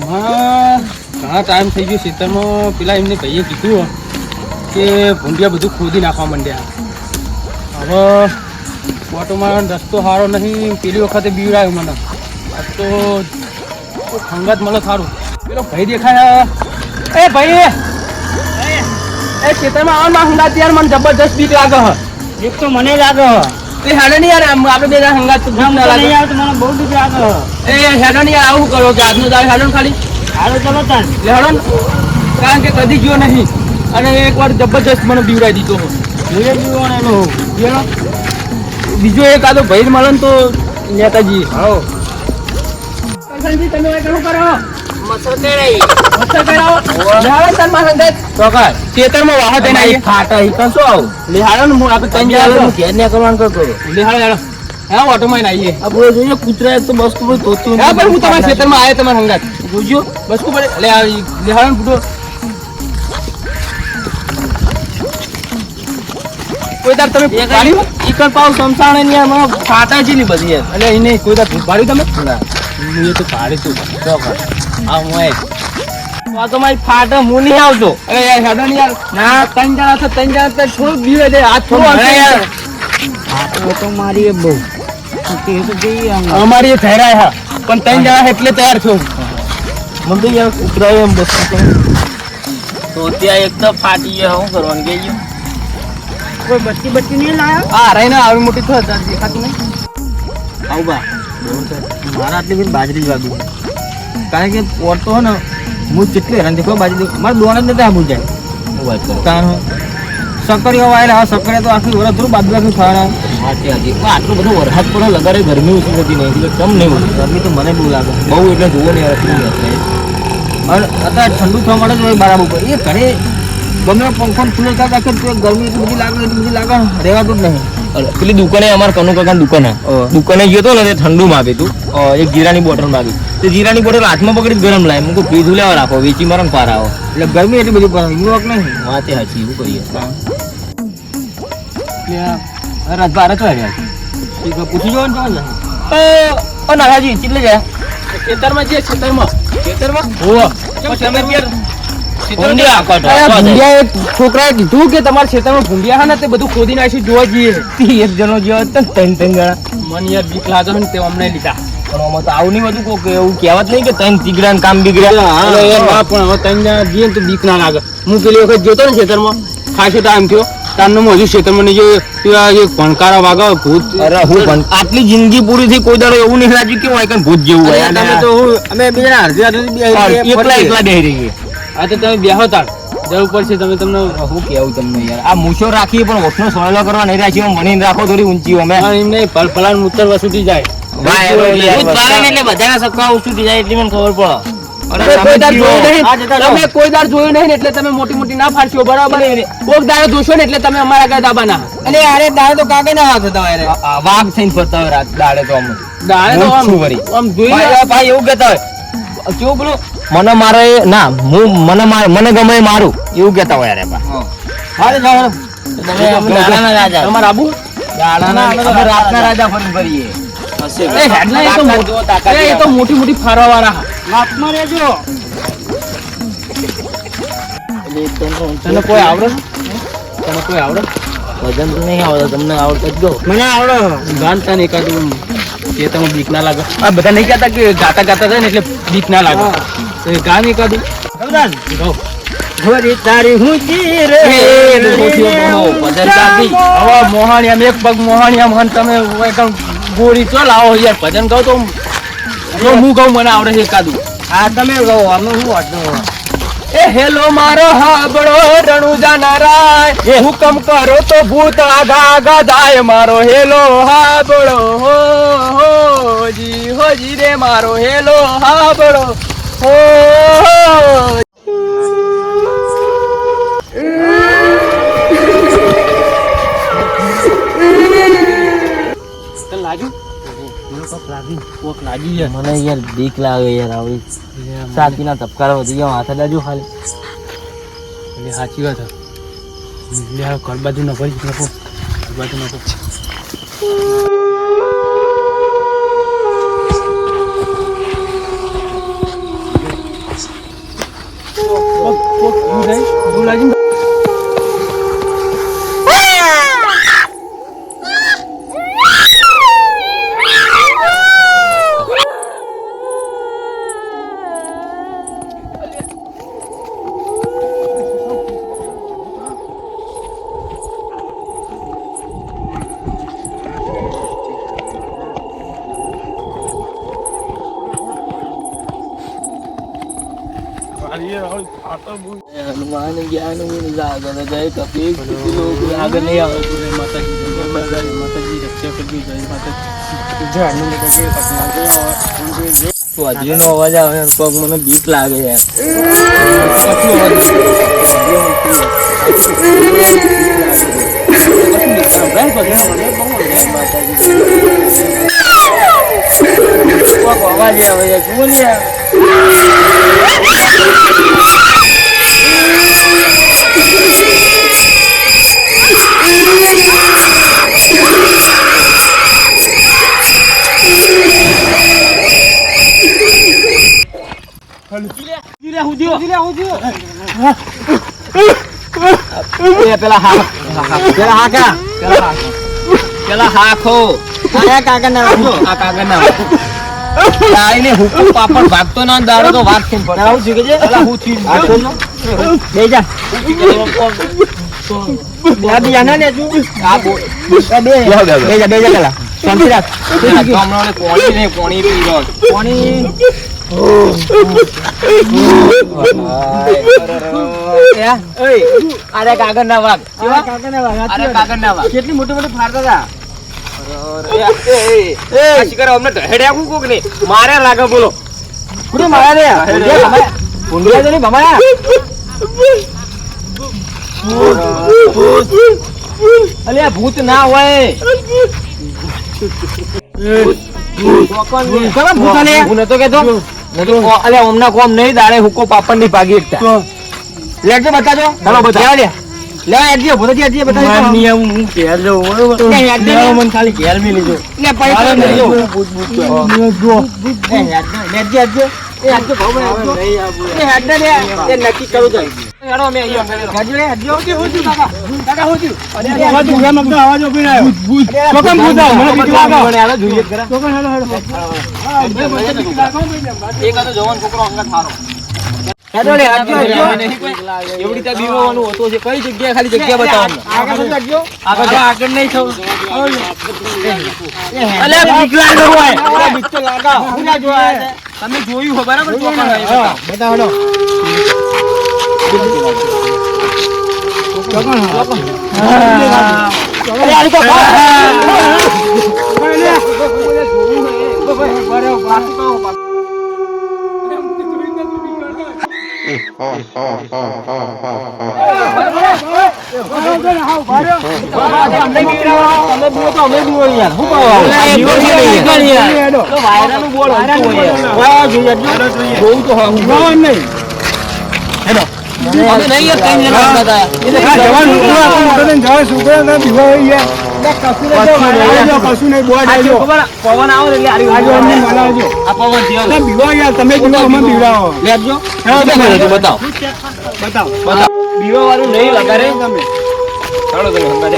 ઘણા ટાઈમ થઈ ગયો ખેતરમાં પેલા એમને ભાઈએ કીધું કે ભૂંડિયા બધું ખોદી નાખવા માંડ્યા. હવે ઓટોમાં રસ્તો સારો નહીં. પેલી વખતે બીવડાયું મને. આ તો ખંગાત મળે સારું. પેલો ભાઈ દેખાય. એ ભાઈ એ ખેતરમાં આવવામાં હંગાત યાર મને જબરજસ્ત બીક લાગે હ. એક તો મને લાગે એ હેડો નહીં યાર આપણે બે હંગાત તો બીક ના લાગે. મને બહુ બીક લાગે. એ હેડો નહીં યાર આવું કરો કે આજનો દાળ હેડો ખાલી હાલો ચલો તાન લેડો ને. કારણ કે કદી ગયો નહીં અને એકવાર જબરજસ્ત મને બીવડાવી દીધો હો. બીજો એક આદો ભાઈ મળે ને તો નેતાજી આવો તમે શું કરો? ખેતરમાં વાહ થઈને ફાટા કશો આવું લેહાડો ને હું આપણે ત્રણ ઘેર ને કરવાનું કરતો લેહાડો હા ઓટોમાં આવીએ આપણે જોઈએ કૂતરા તો બસ કોઈ ધોતું હા પણ હું તમારા ખેતરમાં આવ્યો તમારા હંગાત જોજો બસ કો પડે લેહાડો ને ફૂટો કોઈ તાર તમે પાડ્યું ઈકણ પાવ સમસાણે ની આમાં ફાટા જેલી બધી એટલે એને કોઈ તાર પાડ્યું તમે ના હું એ તો પાડી તું આ હું આ તો મારી ફાટા હું નહીં આવતો. અરે યાર હેડો ને યાર ના ત્રણ જણા છે ત્રણ જણા તો થોડું બીવે દે આ થોડું યાર ફાટો તો મારી એ બહુ તે તો જઈએ અમારી થેરાય હા પણ ત્રણ જણા એટલે તૈયાર થયો મને તો યાર ઉતરાય એમ બસ તો ત્યાં એક તો ફાટી ગયા હું કરવાનું કે કોઈ બત્તી નહીં લાયા હા રે ને આવી મોટી થયો દેખાતું નહીં આવું બા મારા આટલી બધી બાજરી જ વાગી કારણ કે ઓટો હે ને હું જેટલી હેરાન દેખો બાજરી મારે દોણ જ નથી આબુ જાય હું વાત કરું કારણ સકરીઓ વાયરા હા સકરીઓ તો આખી વરસ થોડું બાજુ આખી ખાવાના હાજી આટલું બધું વરસાદ પડે લગાડે ગરમી ઓછી થતી નહીં એટલે કમ નહીં હોય ગરમી તો મને બહુ લાગે બહુ એટલે જોવો નહીં અને અત્યારે ઠંડુ થવા માટે જ બરાબર ઉપર એ ઘરે ગમે પંખો ખુલ્લો થાય તો ગરમી એટલી બધી લાગે રહેવાતું જ નહીં. પેલી દુકાને અમારે કનુ કાકા દુકાને ગયો હતો ને ઠંડુ માગી તું એક જીરાની બોટલ માગી તો જીરાની બોટલ હાથમાં પકડી ગરમ લાય મૂકું પીધું લેવા રાખો વેચી મારો પાર આવો એટલે ગરમી એટલી બધી પડે એનું વખત નહીં વાતે સાચી એવું કરીએ રાજભાર તો પૂછી જવાનું ચાલે નારાજી કેટલે જાય ખેતરમાં જે ખેતરમાં છોકરાએ કીધું કે તમારા ખેતરમાં ભૂંડિયા હા ને તે બધું ખોદી નાખ્યું જોવા જઈએ. એક જણો જેવો ત્રણ જણા મને યાર બીક લાગે ને તે અમને લીધા પણ તો આવું નહીં બધું કોઈ એવું કહેવત નહીં કે ત્રણ તીગડા કામ બીગડ્યા પણ હવે ત્રણ જણા જઈએ તો બીક ના લાગે. હું પેલી વખત જોતો ને ખેતરમાં ખાસો ટાઈમ થયો તારનો હજુ ખેતરમાં નહીં જોયું ભણકારા વાગા ભૂત આટલી જિંદગી પૂરી થઈ કોઈ દાડો એવું નહીં લાગ્યું કે ભૂત જેવું હોય અમે બીજા એકલા બેહી રહીએ. હા તો તમે બેહો તાર જરૂર પડશે તમે તમને શું કેવું તમને યાર આ મૂછો રાખીએ પણ ઓઠનો સોળલો કરવા નહીં રાખીએ મણીને રાખો થોડી ઊંચી અમે એમને પલાન ઉતરવા છૂટી જાય એટલે બધાના સપના છૂટી જાય એટલી મને ખબર પડે. તમે કોઈ દાર જોયું નહીં એટલે તમે મોટી મોટી ના ફાડશો બરાબર કોક દાડો જોશો ને એટલે તમે અમારા આગળ દાબા ના અને અરે દાડે તો કાકે ના હાથ હતા વાઘ થઈને ફરતા હોય દાડે તો દાડે તો આમ જોઈ ભાઈ એવું કહેતા હોય કેવું બોલો મને મારે ના હું મને ગમે મારું એવું કેતા હોય યાર તમારે આબુ રાતના રાજા ફરી ફરીએ તો મોટી મોટી ફારવા વાળા લાતમાં રહેજો. તને કોઈ આવડે વજન તો નહીં આવડે તમને આવડતો જ મને આવડે ગાનતા ને એકાદું કે તમે બીક ના લાગે આ બધા નહીં કહેતા કે ગાતા થાય ને એટલે બીક ના લાગે ગાન એકાદું તારી હું મોહાણિયા એક પગ મોહાણિયા મન તમે ગોળી ચો લાવો યાર ભજન કહું તો હું કહું મને આવડે છે એકાદું હા તમે કહો અમે શું વાંચો એ હેલો મારો હાબળો રણુજા નારાય હુકમ કરો તો ભૂત આઘા આઘા જાય મારો હેલો હાબળો હોજી રે મારો હેલો હાબળો હો મને યાર બીક લાગે યાર આવી સાચીના તપકારા વધી ગયા હાથ દાજુ ખાલી એટલે સાચી વાત એટલે કર બાજુ ન ભરી નાખો બાજુ નાખો ભીખાજી हनुमान ज्ञान गुण सागर जय कपीश तिथि लोक आगे नहीं आओ पूरे माता जी रक्षा कर दी जय माता तो अजय नो अवाज આવે તો મને બીક લાગે યાર અવાજ આવે યાર શું યાર પેલા હાખો આયા કાકા ના રાખજો આ કાકા ના આઈને હુકુ પાપડ ભાગતો ના દાડો તો વાત કેમ પડે આવું છે કે પેલા હું ચીજ આખો નો બે જા આ બિયાના ને તું આ બે જા પેલા શાંતિ રાખ ગામડાને પાણી પી રહ્યો પાણી અરે કાગળ ના વાગ કેટલી મોટી મોટી ફાડતા હતા મારે લાગે બોલો અલ્યા ભૂત ના હોય કોમ નહીં દાડે હુકો પાપડ ની ભાગી એકતા લેજો બતાજો ચાલો બતાવ લે એડજી ભોરજી એડજી બતાવી હું ઘેર જાઉં બરોબર મને ખાલી ઘેર મી લેજો લે પૈસા લેજો એડજી એડજી એ આજો ભાવ નહીં આવું એ હેડ ને એ નક્કી કરું જાય હેડો મે અહીંયા હેડ લે હેડ હોજી હોજી કાકા હોજી અરે આવાજ ઉગા મગનો આવાજ ઉભી રહ્યો ભૂત કોકમ ભૂત આવ મને બીજું લાગો મને હાલો જોઈએ કરા કોકમ હેડો એક આ તો જવાન છોકરો અંગા થારો હેડો લે આજો એવડી તા બીવાનું હતો છે કઈ જગ્યા ખાલી જગ્યા બતાવો આગળ આજો આગળ નહીં થવું અલે બીક લાગો હોય અરે બીક તો લાગા હું ના જોયા તમે જોયું હો બરાબર તો પણ બતાવો બીવા વાળું નહીં લગાડે તમે ચાલો તમે હંગા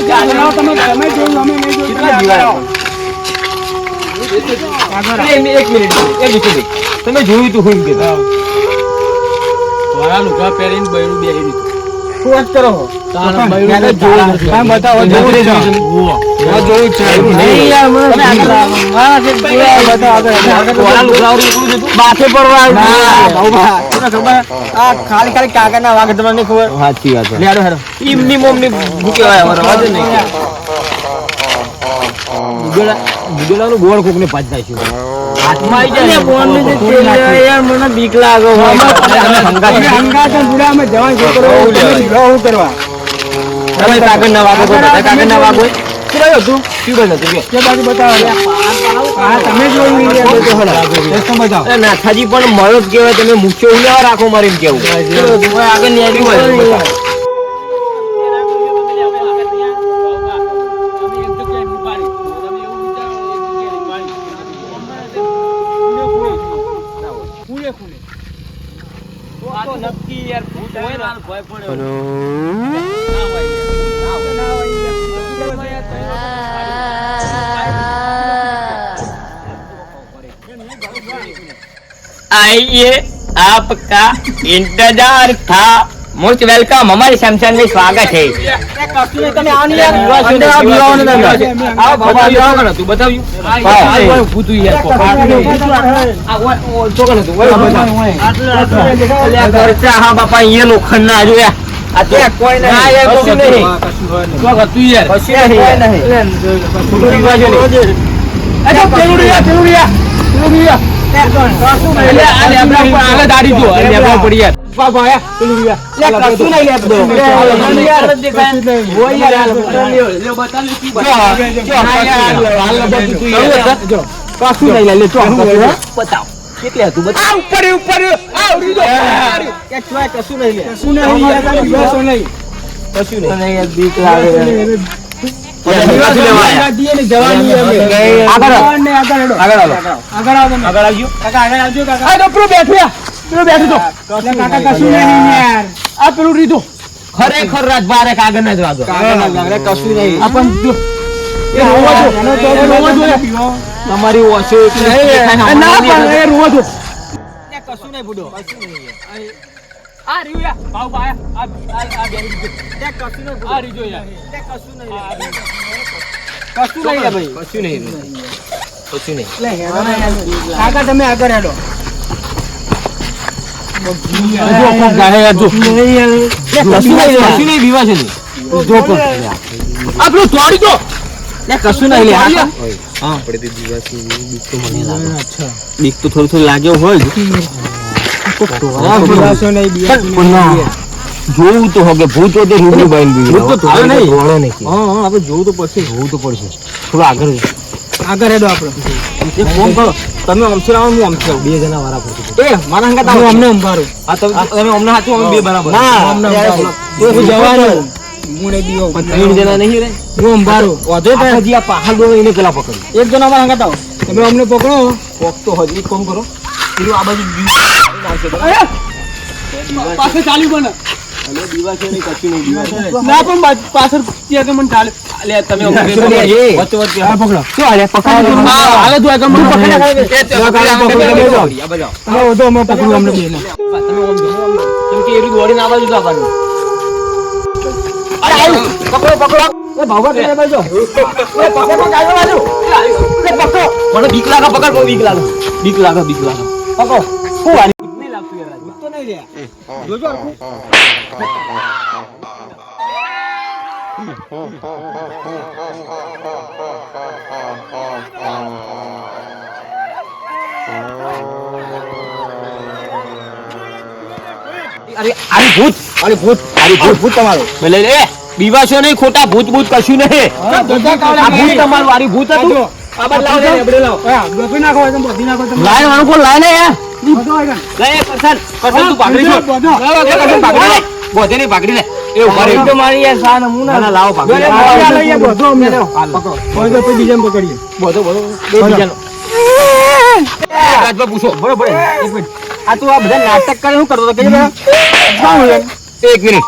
જાય તમે જોયું અમે નહીં જોયું એક મિનિટ તમે જોયું તું હું કીધું વાળા લુગા પહેરીને બૈરું બેહી દીધું શું વાત કરો બતાવો જોયું છે નહીં યાર માથે પડવા ખાલી ખાલી કાકા ના વાગે તમને ખબર સાચી વાત હેડો હેડો ઈમની મોમની ભૂકે ગુગેલાનું ગોળ કોકને પાછ થાય છે હાથમાં આવી જાય બોન ને યાર મને બીક લાગે હંગા તો ગુડા અમે જવાન છોકરો હું કરવા તમે કાગળ ના વાગો કાગળ ના વાગો શું હતું શું હતું કે બાજુ બતાવો હા તમે જોયું તો બતાવો નાથાજી પણ મળો જ કહેવાય તમે મુખ્ય ઉલેવા રાખો મારી કેવું આગળ ની આવી હોય નક્કી યાર ભૂત હોય ને ભય પડ્યો હેલો ના હોય યાર ના હોય आइए आपका इंतजार था मोस्ट वेलकम हमारी सैमसंग में स्वागत है તમે આવો ને યાર અંદર આવો બીવાઓને તમે આવો બાબા આવો તું બતાવ્યું આ ભૂત યાર તો કને તું ઓય અલ્યા ઘરચા હા બાપા અહીંયા લોખંડ ના જોયા આ તો કોઈ નહીં આ યાર કશું નહીં તો તું યાર કશું નહીં અરે પેલુડિયા ખરેખર રાજભારે કાગળ ના જ વાગો કશું નહીં તમારી ઓછો કશું નહીં બુડો આ રીયા બાઉ આયા આ બેહી ગયો કશું નહીં આ રીજો યાર કશું નહીં ભાઈ કશું નહીં લે કાકા તમે આગળ હેડો જો કોક ગાહે યાર જો કશું નહીં વિવા છે જો કોક આપણો તોડી દો લે કશું નહીં લે હા પડતી દીવાસી બીક તો મને લાગે અચ્છા બીક તો થોડું લાગ્યો હોય જોવું તો હવે ભૂત તો રૂબરૂ બાંધી ભૂત તો આવે નહીં રોળો નહીં હા આપણે જોવું તો પડશે થોડું આગળ હેડો આપણે એક ફોન કરો તમે અમથી આવો હું અમથી આવું બે જણા વારા પડશે એ મારા હંગા તમે અમને અંબારો આ તમે અમને હાચું અમે બે બરાબર ના અમને અંબારો હું જવાનો મુણે દીવો ત્રણ જણા નહીં રે હું અંબારો ઓધે તાજી આ પહાડ દો એને પેલા પકડી એક જણા મારા હંગા આવો તમે અમને પકડો કોક તો હજી ફોન કરો પેલું આ બાજુ પાછળ ચાલ્યું બને અલે દીવાસે નહીં કશું નહીં દીવાસે ના પણ પાછળ ત્યાં કે મને ચાલે અલે તમે વચ્ચે વચ્ચે હા પકડો શું હાલે પકડો હાલે તું આગળ મને પકડી આ બાજુ તમે ઓધો અમે પકડું અમને બેને તમે ઓમ કેમ કે એરી દોડીને આ બાજુ જ આવવાનું અરે આવ પકડો એ ભાગો કે બાજુ એ પકડો ચાલો બાજુ એ પકડો મને બીક લાગે પકડ બહુ બીક લાગે પકડો શું હાલે નહીં લાગતું યાર તો નહીં રે જોજો આખું અરે ભૂત તમારો લઈ લે બીવાશો નહીં ખોટા ભૂત કશું નહીં આ ભૂત તમારું આરી ભૂત હતું આ બાદ લાવ લે એબડે લાવ બધી નાખો એકદમ બધી નાખો તમે લાઈન વાળો કોણ લાઈન હે યાર લે કરસન તું પાઘડી છો કરસન પાઘડી લે બોધે ની પાઘડી લે એ ઉપર એકદમ મારી યાર સાન મુના ના લાવો પાઘડી લે યાર બોધો અમને પકડો બોધો તો બીજાને પકડીએ બોધો બે બીજાનો રાજબા પૂછો બરોબર એક મિનિટ આ તું આ બધા નાટક કરે શું કરતો તો કે એક મિનિટ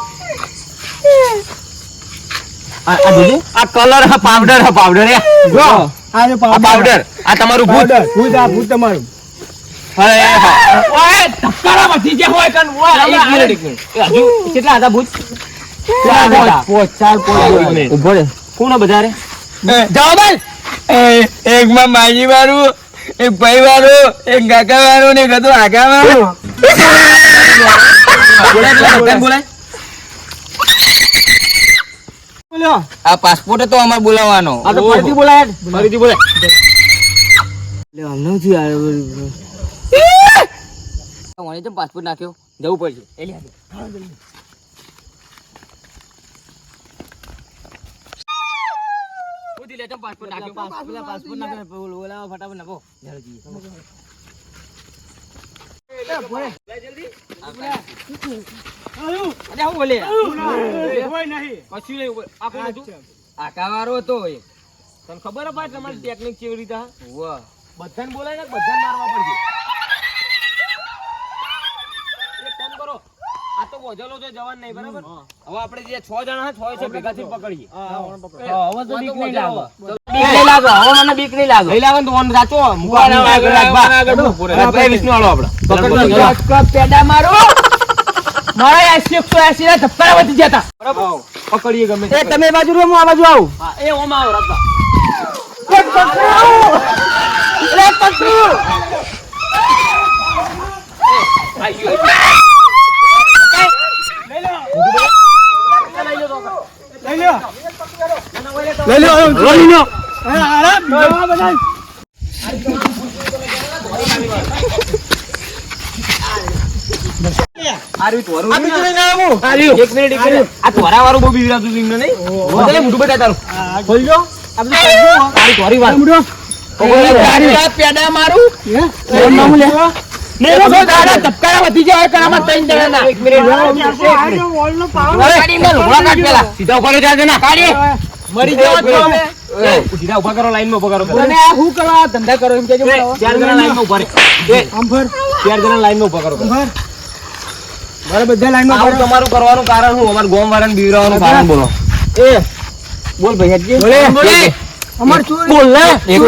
આ જોજે આ કલર હા પાવડર જો આ પાવડર આ તમારું ભૂત તમારું અરે ઓય ધક્કારા મથી જે હોય કન ઓય એક મિનિટ હજુ કેટલા હતા ભૂત ચાર ઉભો રે કોણ બધા રે જાવ ભાઈ એક માં માજી વાળું એક ભાઈ વાળું એક કાકા વાળું ને ગધો આગા વાળું બોલાય આ પાસપોર્ટ તો અમાર બોલાવવાનો આ તો ફરીથી બોલાય લે અમને થી આ મને તો પાસપોર્ટ નાખ્યો જવું પડશે એલી ઉધી લે તો પાસપોર્ટ નાખ્યો પાસપોર્ટ નાખ્યો બોલાવો ફટાફટ નાખો જલ્દી જલ્દી આયો અરે હું બોલે હોય નહીં કશું નહીં આ કોણ હતું આકાવારો હતો એ તને ખબર હે ભાઈ તમારી ટેકનિક કેવી રીતે વાહ બધાને બોલાય ને બધાને મારવા પડશે એક કામ કરો આ તો ઓજલો તો જવાન નહીં બરાબર હવે આપણે જે 6 જણા છે 6 છે ભેગા થી પકડીએ હવે તો બીક નહીં લાગે હવે મને બીક નહીં લાગે લઈ લાવે તો ઓન રાચો મુકાના આગળ રાખવા વિષ્ણુ વાળો આપણે પકડ પેડા મારો મારા 180 ના ધક્કા વધી જતા બરાબર પકડીએ ગમે એ તમે એ બાજુ રો હું આ બાજુ આવું હા એ ઓમ આવો રાખવા લે પકડો આયો સીધા ઉભા કરો લાઈન માં ઉભા કરો અને આ શું કરવા ધંધા કરો એમ કેજો 4 જણા લાઈન માં ઉભા રહે આમ ફર 4 જણા લાઈન માં ઉભા કરો મારે બધા લાઈન માં તમારું કરવાનું કારણ શું અમાર ગામ વાળાને બીવરાવાનું કારણ બોલો એ બોલ ભાઈ બોલે અમાર ચોરી બોલ ને એક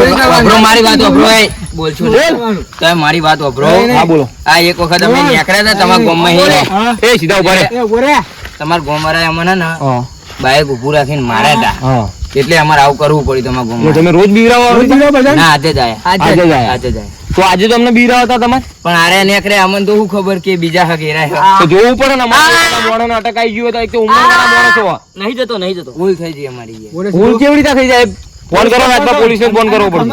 મારી વાત ઓબરો બોલ છું તમે મારી વાત ઓબરો હા બોલો આ એક વખત અમે નીકળ્યા હતા તમારા ગામ માં એ સીધા ઉભા રહે એ ઉભો રહે તમારા ગામ વાળા અમને ને બાઈક ઉભું રાખીને માર્યા હતા એટલે અમારે આવું કરવું પડ્યું તમારા ગામમાં તમે રોજ બીવરાવો ના આજે જાય તો આજે તો અમને બીવરાવતા તમારે પણ આરે નેકરે અમને તો શું ખબર કે બીજા હક એરા તો જોવું પડે ને અમારા મોણો અટક આવી ગયો તો એક તો ઉંમરના મોણો છો નહીં જતો ભૂલ થઈ ગઈ અમારી ભૂલ કેવી રીતે થઈ જાય ફોન કરો રાતમાં પોલીસને ફોન કરવો પડે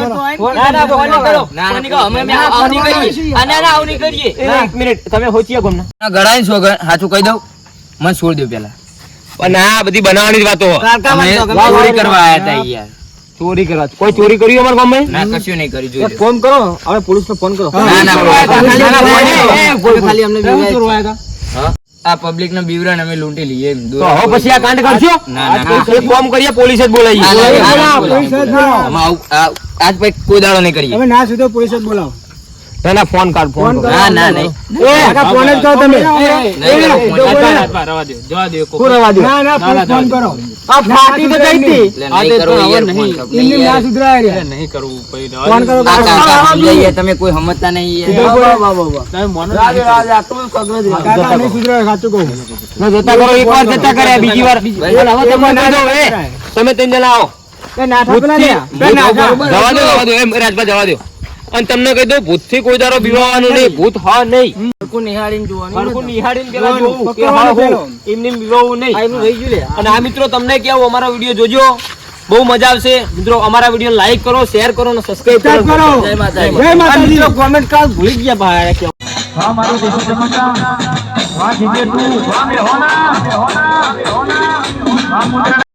ના ફોન કરો ના કરો અમે આવની કરીએ અને ના આવની કરીએ એક મિનિટ તમે હોચીયા ગમના ગળાઈ છો સાચું કહી દઉં મને છોડ દો પેલા પણ આ બધી બનાવવાની જ વાતો ચોરી કરવા આયા હતા યાર ચોરી કરવા કોઈ ચોરી કર્યું અમાર ગામમાં ના કશું નહીં કર્યું જોઈ ફોન કરો હવે પોલીસને ફોન કરો ખાલી અમને બીવરાયા હતા આ પબ્લિક નો બીવરણ અમે લૂંટી લઈએ એમ તો હવે પછી આ કાંડ કરજો ના એક ફોન કરીએ પોલીસ જ બોલાવીએ આજ પછી કોઈ દાડો નહીં કરીએ હવે ના સીધો પોલીસ જ બોલાવો ના ફોન કર ફોન ના નહીં એ કાકા ફોન જ કરો તમે રવા દો જવા દો કો રવા દો ના ફોન કરો આ ફાટી તો ગઈ હતી આ તો નહીં ઇન્ની ના સુધરાય રે નહીં કરવું પછી ફોન કરો કાકા સમજાઈએ તમે કોઈ સમજતા નહીં તમે મોનો રાજ આટલું સગળ દે કાકા નહીં સુધરાય સાચું કહું ના જતા કરો એકવાર જતા કરે બીજી વાર હવે તમે ના દો એ તમે ત્રણ જણા આવો એ ના થાપલા જવા દો એમ રાજભા જવા દો અને તમને કહી દઉં ભૂત થી કોઈ દારો બીવાનું નહીં ભૂત હા નહીં નિહાળીને પેલા જોવું કે હા હો એમને બીવાવું નહીં રહી ગયું અને આ મિત્રો તમને કેવું અમારા વિડીયો જોજો બહુ મજા આવશે મિત્રો અમારા વિડીયો લાઈક કરો શેર કરો અને સબસ્ક્રાઇબ કરો જય માતા મિત્રો કોમેન્ટ કરો ભૂલી ગયા ભાઈ કે હા મારો દેશી ચમચા વાહ જીજે તું વાહ મે હોના